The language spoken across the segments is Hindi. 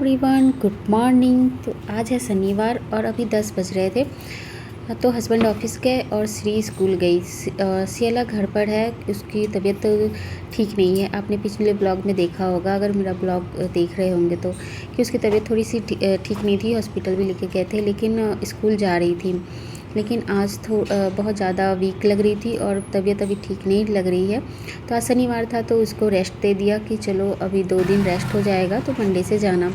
Everyone, good morning. तो आज है शनिवार और अभी 10 बज रहे थे। तो हस्बैंड ऑफिस गए और श्री स्कूल गई। सियाला घर पर है, उसकी तबीयत ठीक नहीं है। आपने पिछले ब्लॉग में देखा होगा, अगर मेरा ब्लॉग देख रहे होंगे तो, कि उसकी तबीयत थोड़ी सी ठीक नहीं थी। हॉस्पिटल भी लेके गए थे, लेकिन स्कूल जा रही थी। लेकिन आज बहुत ज़्यादा वीक लग रही थी और तबीयत अभी ठीक नहीं लग रही है। तो आज शनिवार था तो उसको रेस्ट दे दिया कि चलो अभी 2 दिन रेस्ट हो जाएगा तो मंडे से जाना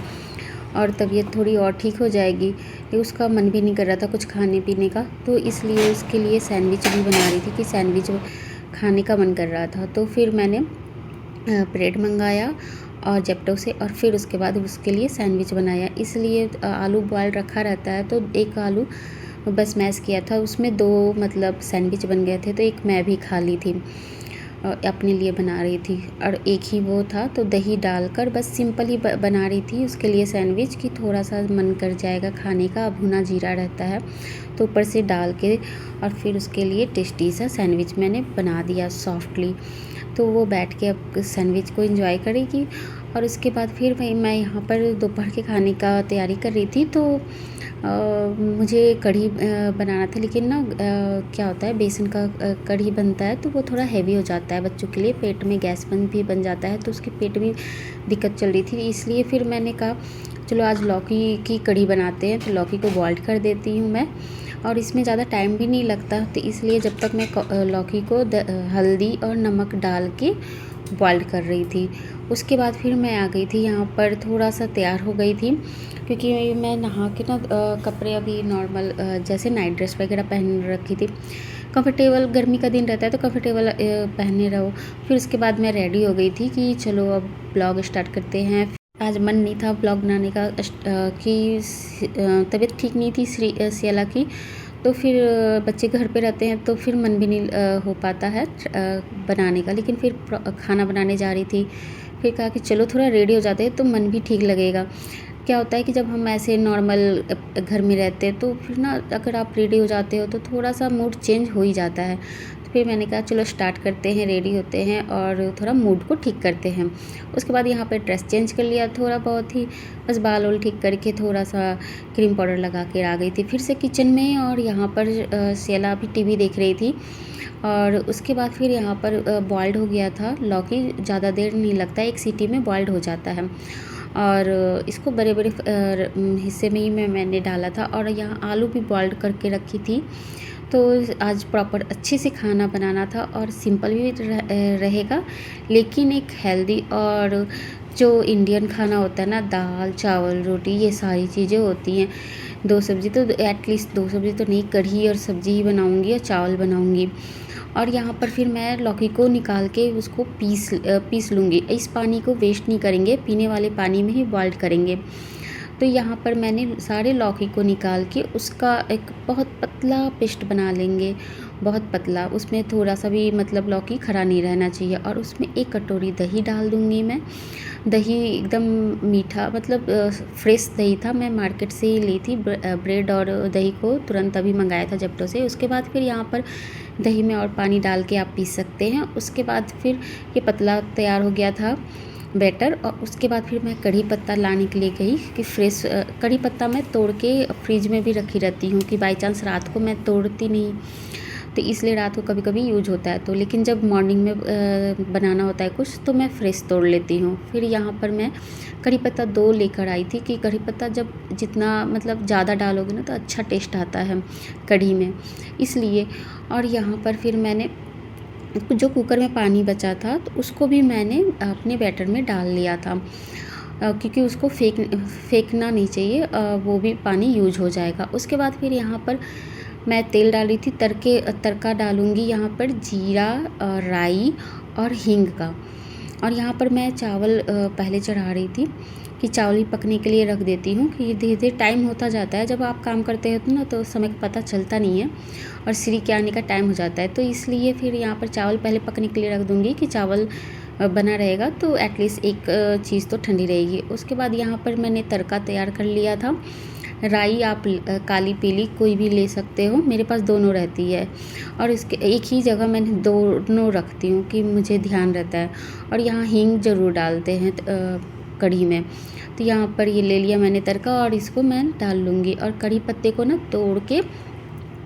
और तबीयत थोड़ी और ठीक हो जाएगी। लेकिन उसका मन भी नहीं कर रहा था कुछ खाने पीने का, तो इसलिए उसके लिए सैंडविच भी बना रही थी कि सैंडविच खाने का मन कर रहा था। तो फिर मैंने ब्रेड मंगाया और जेप्टो से, और फिर उसके बाद उसके लिए सैंडविच बनाया। इसलिए आलू बॉयल रखा रहता है तो एक आलू बस मैश किया था, उसमें 2 मतलब सैंडविच बन गए थे। तो एक मैं भी खा ली थी, अपने लिए बना रही थी, और एक ही वो था तो दही डालकर बस सिंपल ही बना रही थी उसके लिए सैंडविच, कि थोड़ा सा मन कर जाएगा खाने का। भुना जीरा रहता है तो ऊपर से डाल के, और फिर उसके लिए टेस्टी सा सैंडविच मैंने बना दिया सॉफ्टली। तो वो बैठ के अब सैंडविच को एंजॉय करेगी। और उसके बाद फिर मैं यहाँ पर दोपहर के खाने का तैयारी कर रही थी। तो मुझे कढ़ी बनाना था, लेकिन ना क्या होता है, बेसन का कढ़ी बनता है तो वो थोड़ा हैवी हो जाता है बच्चों के लिए, पेट में गैस भी बन जाता है, तो उसके पेट में दिक्कत चल रही थी। इसलिए फिर मैंने कहा चलो आज लौकी की कढ़ी बनाते हैं। तो लौकी को बॉइल्ड कर देती हूँ मैं, और इसमें ज़्यादा टाइम भी नहीं लगता। तो इसलिए जब तक मैं लौकी को हल्दी और नमक डाल के बॉइल्ड कर रही थी, उसके बाद फिर मैं आ गई थी यहाँ पर, थोड़ा सा तैयार हो गई थी, क्योंकि मैं नहा के ना कपड़े अभी नॉर्मल जैसे नाइट ड्रेस वगैरह पहन रखी थी। कंफर्टेबल, गर्मी का दिन रहता है तो कंफर्टेबल पहने रहो। फिर उसके बाद मैं रेडी हो गई थी कि चलो अब ब्लॉग स्टार्ट करते हैं। आज मन नहीं था ब्लॉग बनाने का, कि तबीयत ठीक नहीं थी सियाला की। तो फिर बच्चे घर पे रहते हैं तो फिर मन भी नहीं हो पाता है बनाने का। लेकिन फिर खाना बनाने जा रही थी, फिर कहा कि चलो थोड़ा रेडी हो जाते हैं तो मन भी ठीक लगेगा। क्या होता है कि जब हम ऐसे नॉर्मल घर में रहते हैं तो फिर ना, अगर आप रेडी हो जाते हो तो थोड़ा सा मूड चेंज हो ही जाता है। तो फिर मैंने कहा चलो स्टार्ट करते हैं, रेडी होते हैं और थोड़ा मूड को ठीक करते हैं। उसके बाद यहाँ पे ड्रेस चेंज कर लिया थोड़ा बहुत ही, बस बाल वाल ठीक करके थोड़ा सा क्रीम पाउडर लगा के आ गई थी फिर से किचन में। और यहाँ पर सियाला भी टीवी देख रही थी। और उसके बाद फिर यहाँ पर बॉइल्ड हो गया था लौकी, ज़्यादा देर नहीं लगता, एक सीटी में बॉइल्ड हो जाता है। और इसको बड़े बड़े हिस्से में ही मैंने डाला था। और यहाँ आलू भी बॉइल्ड करके रखी थी। तो आज प्रॉपर अच्छे से खाना बनाना था, और सिंपल भी रहेगा लेकिन एक हेल्दी, और जो इंडियन खाना होता है ना, दाल चावल रोटी ये सारी चीज़ें होती हैं। 2 सब्ज़ी तो एटलीस्ट 2 सब्ज़ी तो नहीं, कढ़ी और सब्ज़ी ही बनाऊँगी और चावल बनाऊँगी। और यहाँ पर फिर मैं लौकी को निकाल के उसको पीस लूँगी। इस पानी को वेस्ट नहीं करेंगे, पीने वाले पानी में ही बॉइल्ड करेंगे। तो यहाँ पर मैंने सारे लौकी को निकाल के उसका एक बहुत पतला पेस्ट बना लेंगे, बहुत पतला। उसमें थोड़ा सा भी मतलब लौकी खरा नहीं रहना चाहिए। और उसमें 1 कटोरी दही डाल दूँगी मैं। दही एकदम मीठा, मतलब फ्रेश दही था, मैं मार्केट से ही ली थी। ब्रेड और दही को तुरंत अभी मंगाया था जेप्टो से। उसके बाद फिर यहाँ पर दही में और पानी डाल के आप पीस सकते हैं। उसके बाद फिर ये पतला तैयार हो गया था बैटर। और उसके बाद फिर मैं कढ़ी पत्ता लाने के लिए गई, कि फ्रेश कढ़ी पत्ता मैं तोड़ के फ्रिज में भी रखी रहती हूँ, कि बाई चांस रात को मैं तोड़ती नहीं, तो इसलिए रात को कभी कभी यूज होता है। तो लेकिन जब मॉर्निंग में बनाना होता है कुछ तो मैं फ्रेश तोड़ लेती हूँ। फिर यहाँ पर मैं कढ़ी पत्ता 2 लेकर आई थी, कि कढ़ी पत्ता जब जितना मतलब ज़्यादा डालोगे ना तो अच्छा टेस्ट आता है कढ़ी में, इसलिए। और यहाँ पर फिर मैंने जो कुकर में पानी बचा था तो उसको भी मैंने अपने बैटर में डाल लिया था, क्योंकि उसको फेंकना नहीं चाहिए, वो भी पानी यूज हो जाएगा। उसके बाद फिर यहाँ पर मैं तेल डाली थी, तड़का डालूँगी यहाँ पर जीरा, राई और हींग का। और यहाँ पर मैं चावल पहले चढ़ा रही थी, कि चावल ही पकने के लिए रख देती हूँ, कि धीरे धीरे टाइम होता जाता है। जब आप काम करते हो ना तो समय का पता चलता नहीं है, और श्री के आने का टाइम हो जाता है। तो इसलिए फिर यहाँ पर चावल पहले पकने के लिए रख दूँगी, कि चावल बना रहेगा तो एटलीस्ट एक चीज़ तो ठंडी रहेगी। उसके बाद यहाँ पर मैंने तड़का तैयार कर लिया था। राई आप काली पीली कोई भी ले सकते हो, मेरे पास दोनों रहती है। और इसके एक ही जगह मैंने दोनों रखती हूँ, कि मुझे ध्यान रहता है। और यहाँ हींग ज़रूर डालते हैं कढ़ी में। तो यहाँ पर ये ले लिया मैंने तड़का और इसको मैं डाल लूँगी। और कढ़ी पत्ते को ना तोड़ के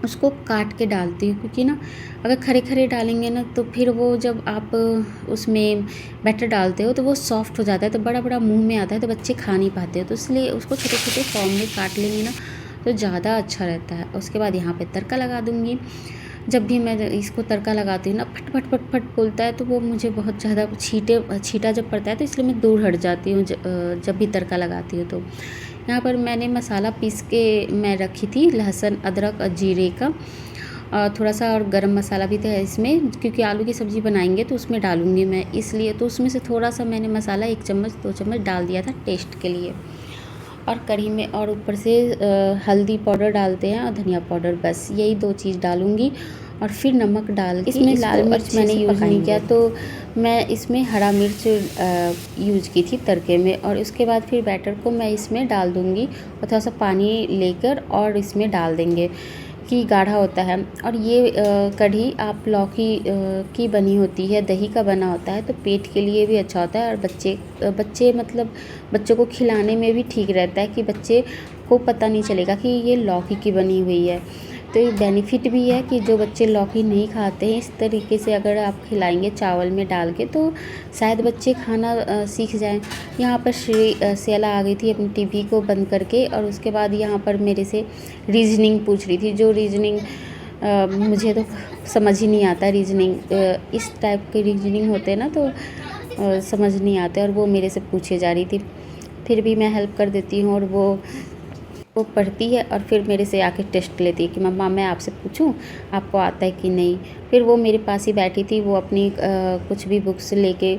उसको काट के डालती हूँ, क्योंकि ना अगर खरे खरे डालेंगे ना तो फिर वो जब आप उसमें बैटर डालते हो तो वो सॉफ्ट हो जाता है, तो बड़ा बड़ा मुंह में आता है, तो बच्चे खा नहीं पाते हो। तो इसलिए उसको छोटे छोटे फॉर्म में काट लेंगे ना तो ज़्यादा अच्छा रहता है। उसके बाद यहाँ पे तड़का लगा दूँगी। जब भी मैं इसको तड़का लगाती हूँ ना फट फट फट फट बोलता है, तो वो मुझे बहुत ज़्यादा छीटा जब पड़ता है तो इसलिए मैं दूर हट जाती हूँ जब भी तड़का लगाती हूँ। तो यहाँ पर मैंने मसाला पीस के मैं रखी थी, लहसुन अदरक और जीरे का, थोड़ा सा और गरम मसाला भी था इसमें, क्योंकि आलू की सब्ज़ी बनाएंगे तो उसमें डालूँगी मैं, इसलिए तो उसमें से थोड़ा सा मैंने मसाला 1 चम्मच 2 चम्मच डाल दिया था टेस्ट के लिए। और कढ़ी में और ऊपर से हल्दी पाउडर डालते हैं और धनिया पाउडर, बस यही 2 चीज़ डालूँगी। और फिर नमक डाल के इसमें लाल मिर्च मैंने यूज़ नहीं किया, तो मैं इसमें हरा मिर्च यूज़ की थी तड़के में। और उसके बाद फिर बैटर को मैं इसमें डाल दूँगी और थोड़ा सा पानी लेकर और इसमें डाल देंगे कि गाढ़ा होता है। और ये कढ़ी आप लौकी की बनी होती है, दही का बना होता है, तो पेट के लिए भी अच्छा होता है। और बच्चे मतलब बच्चों को खिलाने में भी ठीक रहता है कि बच्चे को पता नहीं चलेगा कि ये लौकी की बनी हुई है। तो ये बेनिफिट भी है कि जो बच्चे लौकी नहीं खाते हैं, इस तरीके से अगर आप खिलाएंगे चावल में डाल के तो शायद बच्चे खाना सीख जाएं। यहाँ पर सियाला आ गई थी अपनी टीवी को बंद करके, और उसके बाद यहाँ पर मेरे से रीजनिंग पूछ रही थी। जो रीजनिंग मुझे तो समझ ही नहीं आता रीजनिंग, इस टाइप के रीजनिंग होते हैं ना तो समझ नहीं आते, और वो मेरे से पूछे जा रही थी। फिर भी मैं हेल्प कर देती हूँ और वो पढ़ती है और फिर मेरे से आके टेस्ट लेती है कि मम्मा मैं आपसे पूछूं आपको आता है कि नहीं। फिर वो मेरे पास ही बैठी थी, वो अपनी कुछ भी बुक्स लेके,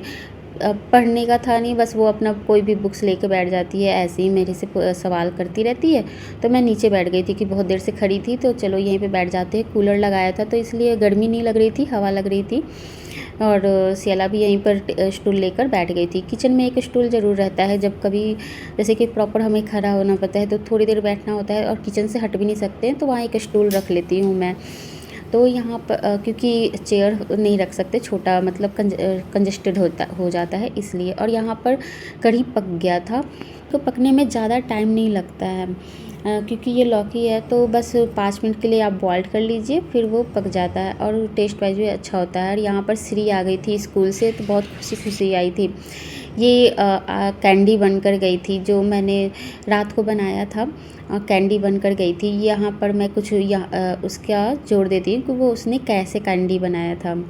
पढ़ने का था नहीं, बस वो अपना कोई भी बुक्स लेके बैठ जाती है, ऐसे ही मेरे से सवाल करती रहती है। तो मैं नीचे बैठ गई थी कि बहुत देर से खड़ी थी, तो चलो यहीं पे बैठ जाते हैं। कूलर लगाया था तो इसलिए गर्मी नहीं लग रही थी, हवा लग रही थी। और सियाला भी यहीं पर स्टूल लेकर बैठ गई थी। किचन में एक स्टूल ज़रूर रहता है, जब कभी जैसे कि प्रॉपर हमें खड़ा होना पड़ता है तो थोड़ी देर बैठना होता है और किचन से हट भी नहीं सकते हैं, तो वहाँ एक स्टूल रख लेती हूँ मैं। तो यहाँ पर क्योंकि चेयर नहीं रख सकते, छोटा मतलब कंजस्टेड हो जाता है इसलिए। और यहाँ पर कढ़ी पक गया था, तो पकने में ज़्यादा टाइम नहीं लगता है, क्योंकि ये लौकी है तो बस 5 मिनट के लिए आप बॉईल कर लीजिए, फिर वो पक जाता है और टेस्ट वाइज भी अच्छा होता है। और यहाँ पर श्री आ गई थी स्कूल से, तो बहुत खुशी आई थी। ये कैंडी बनकर गई थी, जो मैंने रात को बनाया था, कैंडी बनकर गई थी। यहाँ पर मैं कुछ उसका जोड़ देती हूँ कि वो उसने कैसे कैंडी बनाया था।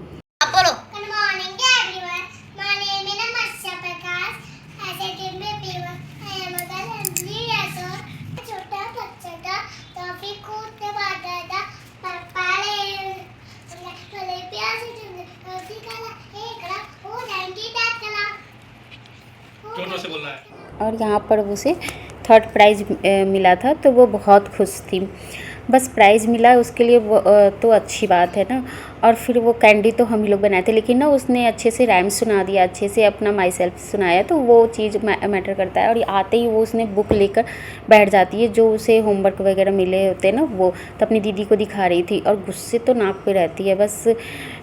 जोर से बोलना है। और यहाँ पर उसे 3rd प्राइज़ मिला था, तो वो बहुत खुश थी। बस प्राइज़ मिला उसके लिए वो तो अच्छी बात है ना। और फिर वो कैंडी तो हम ही लोग बनाए थे, लेकिन ना उसने अच्छे से राइम सुना दिया, अच्छे से अपना माई सेल्फ सुनाया, तो वो चीज़ मैटर करता है। और आते ही वो उसने बुक लेकर बैठ जाती है, जो उसे होमवर्क वगैरह मिले होते हैं ना, वो तो अपनी दीदी को दिखा रही थी। और गुस्से तो नाक पे रहती है, बस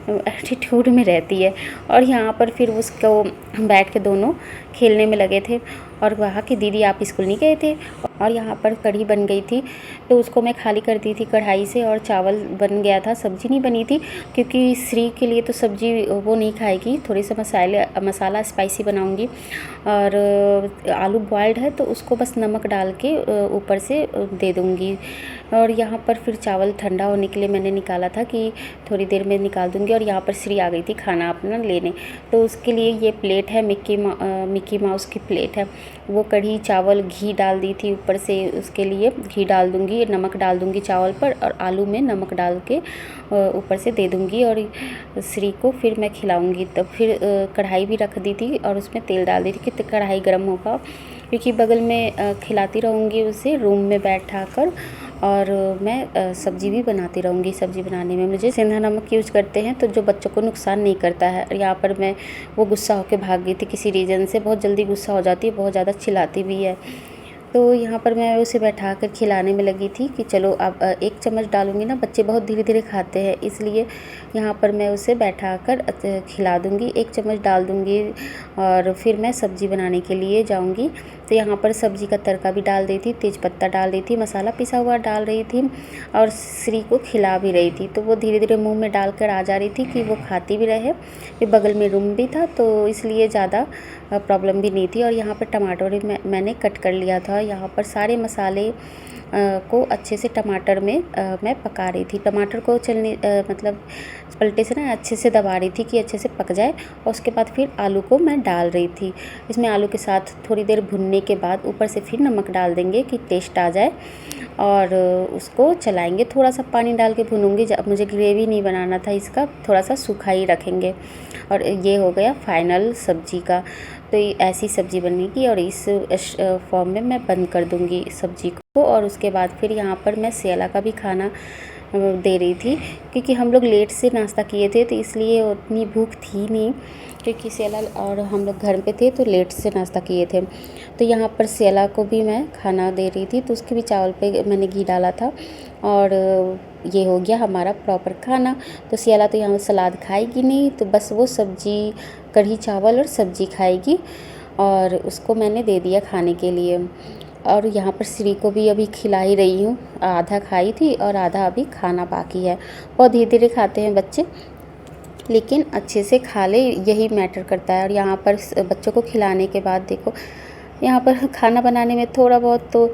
एटीट्यूड में रहती है। और यहाँ पर फिर उसको बैठ के दोनों खेलने में लगे थे और कहा कि दीदी आप स्कूल नहीं गए थे। और यहाँ पर कढ़ी बन गई थी, तो उसको मैं खाली कर दी थी कढ़ाई से, और चावल बन गया था, सब्ज़ी नहीं बनी थी क्योंकि श्री के लिए तो सब्ज़ी वो नहीं खाएगी, थोड़ी सा मसाला स्पाइसी बनाऊंगी। और आलू बॉयल्ड है तो उसको बस नमक डाल के ऊपर से दे दूँगी। और यहाँ पर फिर चावल ठंडा होने के लिए मैंने निकाला था कि थोड़ी देर में निकाल दूँगी। और यहाँ पर श्री आ गई थी खाना अपना लेने, तो उसके लिए ये प्लेट है, मिक्की माउस की प्लेट है। वो कढ़ी चावल घी डाल दी थी ऊपर से, उसके लिए घी डाल दूँगी, नमक डाल दूँगी चावल पर, और आलू में नमक डाल के ऊपर से दे दूँगी और श्री को फिर मैं खिलाऊँगी। तो फिर कढ़ाई भी रख दी थी और उसमें तेल डाल दी थी कि कढ़ाई गर्म होगा, क्योंकि बगल में खिलाती रहूँगी उसे रूम में बैठा कर, और मैं सब्ज़ी भी बनाती रहूँगी। सब्ज़ी बनाने में मुझे सेंधा नमक यूज़ करते हैं, तो जो बच्चों को नुकसान नहीं करता है। यहाँ पर मैं वो गुस्सा होकर भाग गई थी किसी रीज़न से, बहुत जल्दी गुस्सा हो जाती है, बहुत ज़्यादा चिल्लाती भी है। तो यहाँ पर मैं उसे बैठा कर खिलाने में लगी थी कि चलो अब 1 चम्मच डालूँगी ना, बच्चे बहुत धीरे-धीरे खाते हैं, इसलिए यहाँ पर मैं उसे बैठा कर खिला दूँगी। 1 चम्मच डाल दूँगी और फिर मैं सब्ज़ी बनाने के लिए जाऊँगी। तो यहाँ पर सब्ज़ी का तड़का भी डाल रही थी, तेज़पत्ता डाल रही थी, मसाला पिसा हुआ डाल रही थी और श्री को खिला भी रही थी। तो वो धीरे-धीरे मुँह में डालकर आ जा रही थी कि वो खाती भी रहे। फिर बगल में रूम भी था तो इसलिए ज़्यादा प्रॉब्लम भी नहीं थी। और यहाँ पर टमाटर भी मैंने कट कर लिया था। यहाँ पर सारे मसाले को अच्छे से टमाटर में मैं पका रही थी। टमाटर को मतलब पलटे से ना अच्छे से दबा रही थी कि अच्छे से पक जाए। और उसके बाद फिर आलू को मैं डाल रही थी। इसमें आलू के साथ थोड़ी देर भुनने के बाद ऊपर से फिर नमक डाल देंगे कि टेस्ट आ जाए और उसको चलाएंगे। थोड़ा सा पानी डाल के भूनूंगी, मुझे ग्रेवी नहीं बनाना था इसका, थोड़ा सा सूखा ही रखेंगे। और ये हो गया फाइनल सब्ज़ी का। तो ऐसी सब्ज़ी बनेगी और इस फॉर्म में मैं बंद कर दूँगी सब्ज़ी को। और उसके बाद फिर यहाँ पर मैं सियाला का भी खाना दे रही थी क्योंकि हम लोग लेट से नाश्ता किए थे तो इसलिए उतनी भूख थी नहीं, क्योंकि सियाला और हम लोग घर पे थे तो लेट से नाश्ता किए थे। तो यहाँ पर सियाला को भी मैं खाना दे रही थी, तो उसके भी चावल पे मैंने घी डाला था और ये हो गया हमारा प्रॉपर खाना। तो सियाला तो यहाँ सलाद खाएगी नहीं, तो बस वो सब्ज़ी, कढ़ी चावल और सब्ज़ी खाएगी और उसको मैंने दे दिया खाने के लिए। और यहाँ पर श्री को भी अभी खिला ही रही हूँ, आधा खाई थी और आधा अभी खाना बाकी है। बहुत धीरे धीरे खाते हैं बच्चे, लेकिन अच्छे से खा ले, यही मैटर करता है। और यहाँ पर बच्चों को खिलाने के बाद देखो, यहाँ पर खाना बनाने में थोड़ा बहुत तो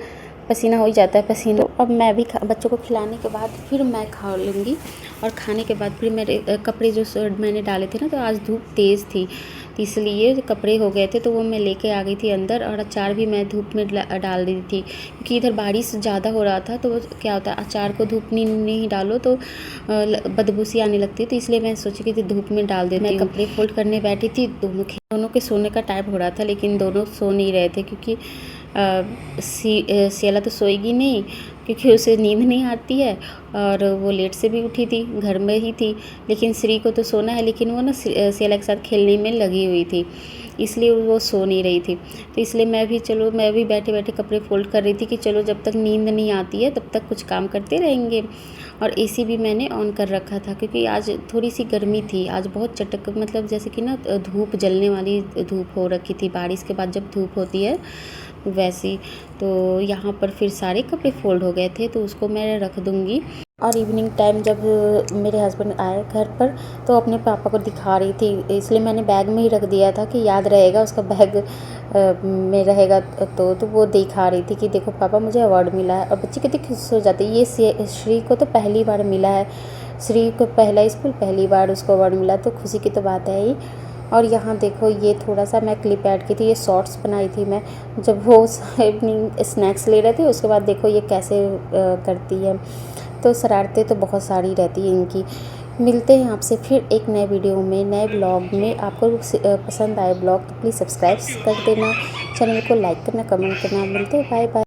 पसीना हो ही जाता है, पसीना। अब मैं भी बच्चों को खिलाने के बाद फिर मैं खा लूँगी और खाने के बाद फिर मेरे कपड़े जो मैंने डाले थे ना, तो आज धूप तेज़ थी तो इसलिए कपड़े हो गए थे, तो वो मैं लेके आ गई थी अंदर। और अचार भी मैं धूप में डाल दी थी क्योंकि इधर बारिश ज़्यादा हो रहा था। तो वो क्या होता है, अचार को धूप में नहीं डालो तो बदबू सी आने लगती है, तो इसलिए मैं सोची कि धूप में डाल देती हूँ। मैं कपड़े फोल्ड करने बैठी थी, दोनों के सोने का टाइम हो रहा था, लेकिन दोनों सो नहीं रहे थे क्योंकि सियाला तो सोएगी नहीं क्योंकि उसे नींद नहीं आती है और वो लेट से भी उठी थी, घर में ही थी। लेकिन श्री को तो सोना है, लेकिन वो ना सियाला के साथ खेलने में लगी हुई थी, इसलिए वो सो नहीं रही थी। तो इसलिए मैं भी बैठे बैठे कपड़े फोल्ड कर रही थी कि चलो जब तक नींद नहीं आती है तब तक कुछ काम करते रहेंगे। और एसी भी मैंने ऑन कर रखा था क्योंकि आज थोड़ी सी गर्मी थी, आज बहुत चटक, मतलब जैसे कि ना धूप जलने वाली धूप हो रखी थी, बारिश के बाद जब धूप होती है वैसी। तो यहाँ पर फिर सारे कपड़े फोल्ड हो गए थे, तो उसको मैं रख दूँगी। और इवनिंग टाइम जब मेरे हस्बैंड आए घर पर तो अपने पापा को दिखा रही थी, इसलिए मैंने बैग में ही रख दिया था कि याद रहेगा, उसका बैग में रहेगा। तो वो दिखा रही थी कि देखो पापा मुझे अवार्ड मिला है। और बच्चे कितनी खुश हो जाते हैं। ये श्री को तो पहली बार मिला है, श्री को पहला स्कूल पहली बार उसको अवार्ड मिला, तो खुशी की तो बात है ही। और यहाँ देखो, ये थोड़ा सा मैं क्लिप ऐड की थी, ये शॉर्ट्स बनाई थी मैं जब वो इवनिंग स्नैक्स ले रहे थे। उसके बाद देखो ये कैसे करती है। तो शरारतें तो बहुत सारी रहती हैं इनकी। मिलते हैं आपसे फिर एक नए वीडियो में, नए ब्लॉग में। आपको पसंद आए ब्लॉग तो प्लीज़ सब्सक्राइब कर देना, चैनल को लाइक करना, कमेंट करना। मिलते हैं, बाय बाय।